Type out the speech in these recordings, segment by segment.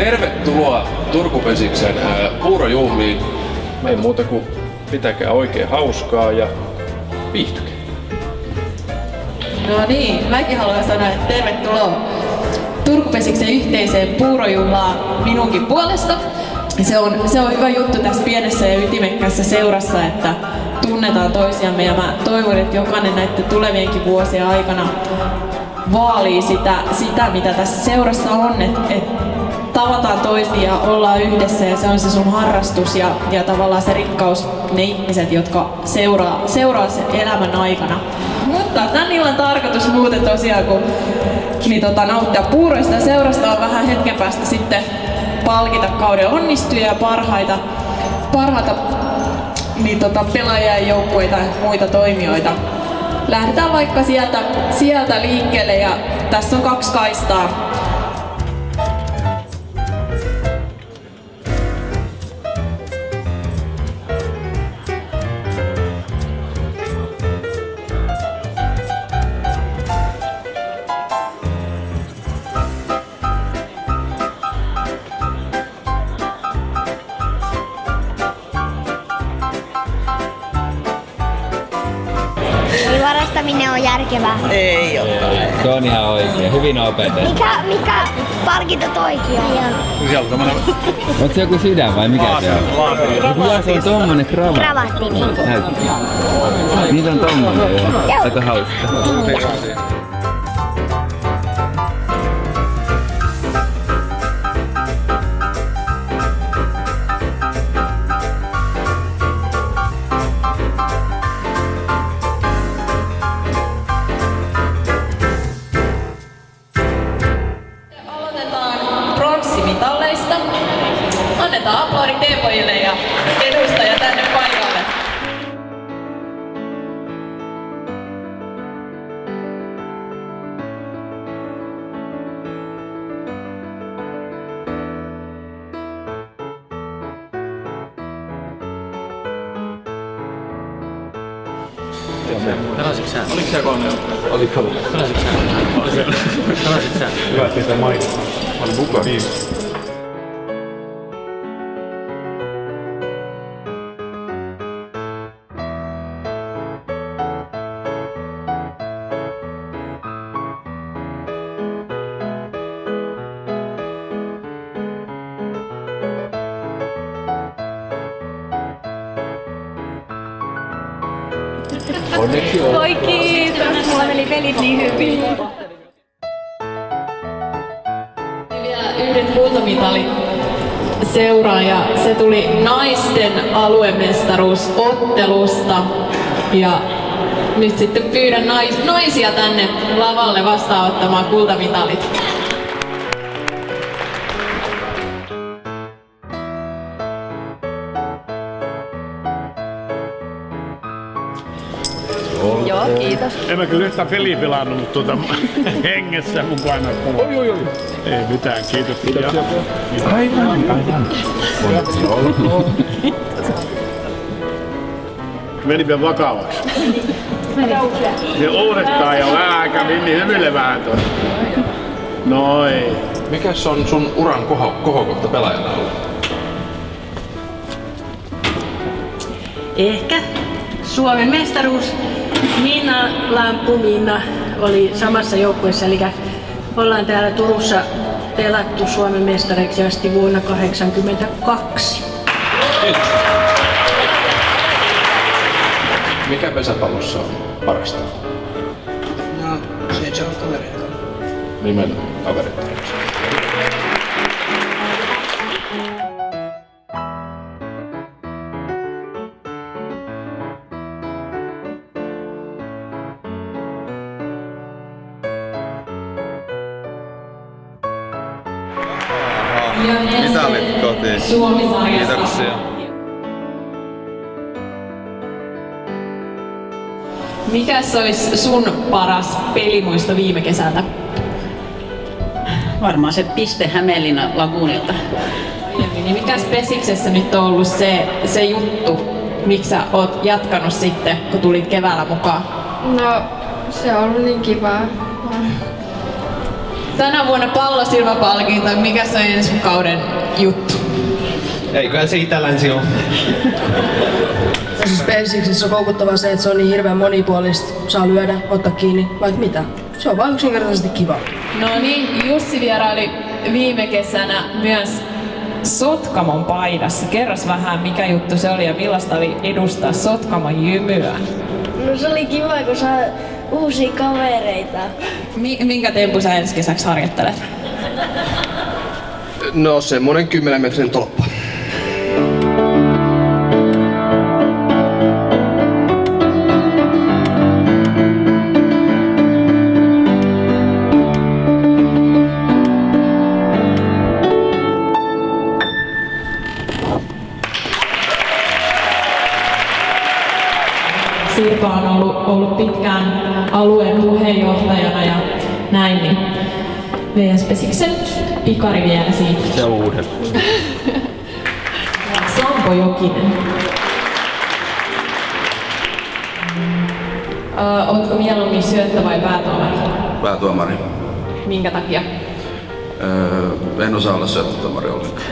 Tervetuloa Turkupesiksen puurojuhliin. Ei muuta kuin pitäkää oikein hauskaa ja viihtykää. No niin, mäkin haluan sanoa, että tervetuloa Turkupesiksen yhteiseen puurojuhlaan minunkin puolesta. Se on hyvä juttu tässä pienessä ja ytimekkäässä seurassa, että tunnetaan toisiamme, ja mä toivon, että jokainen näiden tulevienkin vuosien aikana vaalii sitä mitä tässä seurassa on, että tavataan toisia ja ollaan yhdessä, ja se on se sun harrastus ja tavallaan se rikkaus, ne ihmiset, jotka seuraa sen elämän aikana. Mutta tän illan tarkoitus muuten tosiaan, kun nauttia puuroista ja seurasta, on vähän hetken päästä sitten palkita kauden onnistujia ja parhaita pelaajia, joukkueita ja muita toimijoita. Lähdetään vaikka sieltä liikkeelle, ja tässä on 2 kaistaa. Varastaminen on järkevää. Ei ole. Se on ihan oikein. Hyvin opetettu. Mikä palkinto toikin on? Siellä on tommonen... Onko se joku sydän vai mikä se on? Kyllä se on tommonen kravatti. Kravatti, niin. Niitä on tommonen jo. Aika hauska. Annetaan aplodit teepojille ja edustaja tänne paikalle. Pelasitko sä? Oliko sä kolme? Oliko? Pelasitko sä? Pelasitko sä? Hyvä, että sitä mainitsi. Mä olin mukaan. Onneksi on. Oi kiitos, mulla meni pelit niin hyvin. Vielä yhden kultamitalit seuraan, ja se tuli naisten aluemestaruusottelusta. Ja nyt sitten pyydän naisia tänne lavalle vastaanottamaan kultamitalit. Joo, kiitos. En mä kyllä yhtään peliä pelannut, mutta hengessä mukana. Oi. Ei mitään, kiitos. Kiitoksia. Aivan. Meni vielä vakavaksi. Se uudestaan ja vähän kävi niin hymyilevään toi. Noi. Mikäs on sun uran kohokohta pelaajana ollut? Ehkä Suomen mestaruus. Minna Lampu Minna oli samassa joukkueessa, eli ollaan täällä Turussa pelattu Suomen mestareiksi asti vuonna 1982. Kiitos. Mikä pesäpallossa on parasta? No, se on kavereita. Nimenomaan kaverit. Mitalit kotiin. Suomi-sarjasta. Kiitoksia. Mikäs olisi sun paras pelimuisto viime kesältä? Varmaan se piste Hämeenlinnan Laguunilta. Niin mikäs Pesiksessä nyt on ollut se juttu, miksi sä oot jatkanut sitten, kun tulit keväällä mukaan? No, se on ollut niin kivaa. tänä vuonna Pallosilmä-palkinto, mikä se on ensi kauden juttu? Eiköhän se Itä-Länsi ole. No siis Persiksissä on koukuttavaa se, että se on niin hirveän monipuolista. Saa lyödä, ottaa kiinni, vaikka mitä. Se on vaan yksinkertaisesti kiva. No niin, Jussi vieraili viime kesänä myös Sotkamon paidassa. Kerros vähän, mikä juttu se oli ja millaista oli edustaa Sotkamon jymyä? No se oli kiva, kun saa uusia kavereita. Minkä tempun sä ensi kesäksi harjoittelet? No semmonen 10 metrin tolppa. Sirpa on ollut pitkään alueen puheenjohtajana ja näin, niin VS Pesiksen pikari vielä siitä. Se on uuden. Sampo Jokinen. Ootko mieluummin syöttö vai päätuomari? Päätuomari. Minkä takia? En osaa olla syöttötuomari ollenkaan.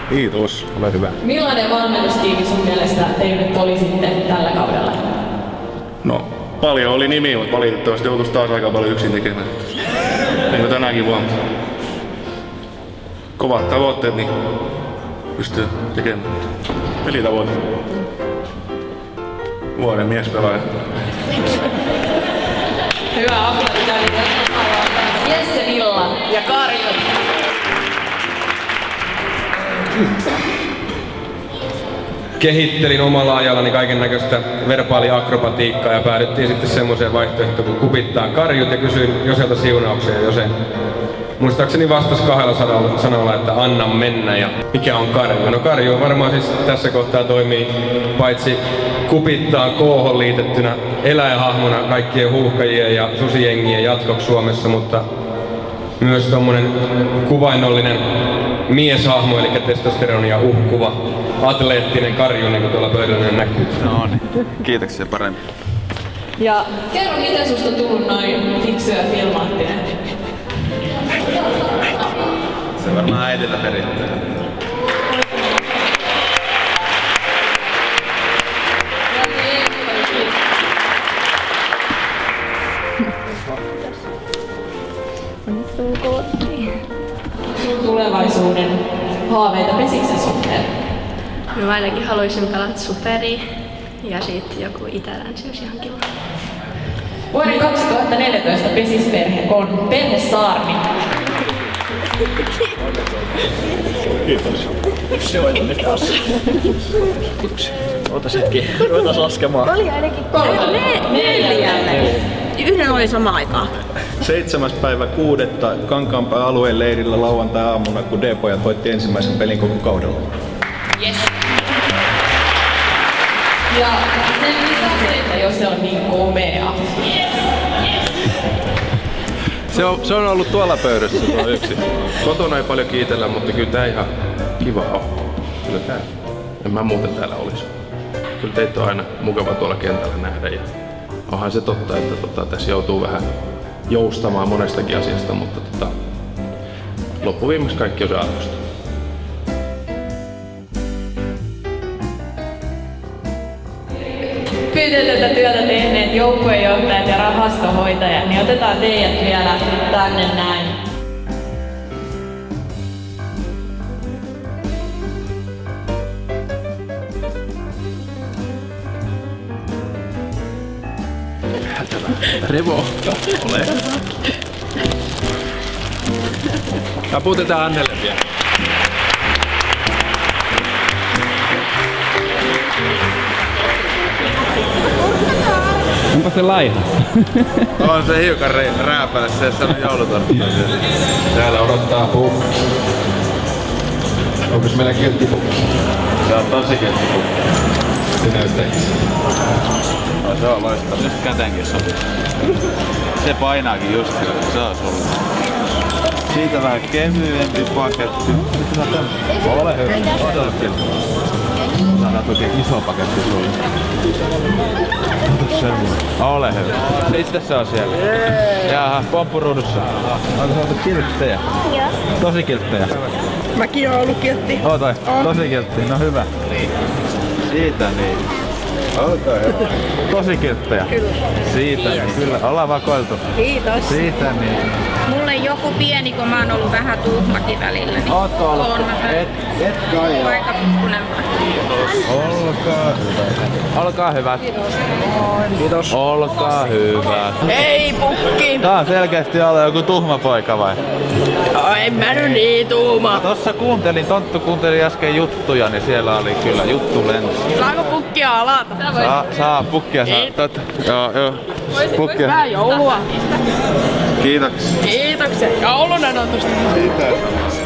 Kiitos, ole hyvä. Millainen valmennustiimi sun mielestä teillä nyt oli sitten tällä kaudella? No, paljon oli nimiä, mutta valitettavasti joutuisi taas aika paljon yksin tekemään. Niin kuin tänäänkin vuonna. Kovat tavoitteet, niin pystyy tekemään. Pelitavoite. Vuoden miespelaaja. Hyvä aplodit. Jesse Villa ja Kari. Kehittelin omalla ajallani kaiken näköistä verbaaliakrobatiikkaa ja päädyttiin sitten semmoiseen vaihtoehtoon kun kupittaan karjut ja kysyin Joselta siunauksia ja Jose muistaakseni vastasi 200 sanalla, että anna mennä ja mikä on karju. No karju on varmaan siis tässä kohtaa toimii paitsi kupittaan koohon liitettynä eläinhahmona kaikkien huuhkajien ja susijengien jatkoksi Suomessa, mutta myös tommonen kuvainnollinen mieshahmo, eli testosteronia uhkuva, atleettinen karju, niin kuin tuolla pöydällä näkyy. No niin, kiitoksia paremmin. Ja kerro, miten susta on tullut noin fiksu ja filmaattinen? Se varmaan äidillä perittää. Sun tulevaisuuden haaveita Pesiksen suhteen? No mä ainakin haluaisin pelata superi ja sitten joku Itä-Länsi olisi ihan kiva. Vuoden 2014 Pesisperhe on perhesaarni. Kiitos. Se on yksi. Ootas hetki, ruvetaan laskemaan. Oli ainakin 4. Yhden oli sama aikaa. 7. päivä 6. Kankaanpään alueen leirillä lauantai-aamuna, kun D-pojat voitti ensimmäisen pelin koko kaudella. Yes. Ja sen lisäksi, että jos se on niin komea. Se on ollut tuolla pöydässä tuo yksi. Kotona ei paljon kiitellä, mutta kyllä tää ihan kiva on. Kyllä tää. En mä muuten täällä olisi. Kyllä teitä on aina mukava tuolla kentällä nähdä ja onhan se totta, että tässä joutuu vähän joustamaan monestakin asiasta, mutta loppuviimeksi kaikki on se arvosta. Pyyteetöntä työtä tehneet joukkuejohtajat ja rahastohoitajat, niin otetaan teidät vielä tänne näin. Revo, ole. Taputetaan Annelle vielä. Onpa se laiha? On se hiukan rääpäle, se on joulutorttu. Täällä odottaa pukki. Onko meillä kenttipukki? Se on tosi kenttipukki. Se näyttää itse. Se on loistava. Just käteenkin sopii. Se painaakin just kyllä. Se on sulla. Siitä vähän kevyempi paketti. Ole hyvä. Saadaan toki iso paketti sulle. Ota semmoinen. Ole hyvä. Mistä se on siellä? Jaha, pomppuruudussa. Onko saatu kilttejä? Joo. Tosi kilttejä. Mäkin oon ollut kiltti. Ootoi, tosi kiltti. No hyvä. Siitä niin. Olkaa hyvä. Tosi kilttejä. Kyllä. Siitä niin. Kyllä. Ollaan vakoiltu. Kiitos. Siitä niin. Mulle joku pieni, kun mä oon ollut vähän tuhmakin välillä. Niin ootko ollut? oon vähän. Et kai oo. Aika pikkunen. Olkaa hyvä. Olkaa hyvä. Kiitos. Olkaa hyvä. Ei pukki! Tää on selkeästi olla joku tuhma poika vai? En mä nyt niin tuuma. Tossa Tonttu kuunteli äsken juttuja, niin siellä oli kyllä juttu lensi. Saako pukkia alata? Saa pukkia saa. Totta. Joo. Pukkia. Hyvää joulua. Kiitoksia. Kiitoksia. Joulun odotusta. Kiitos.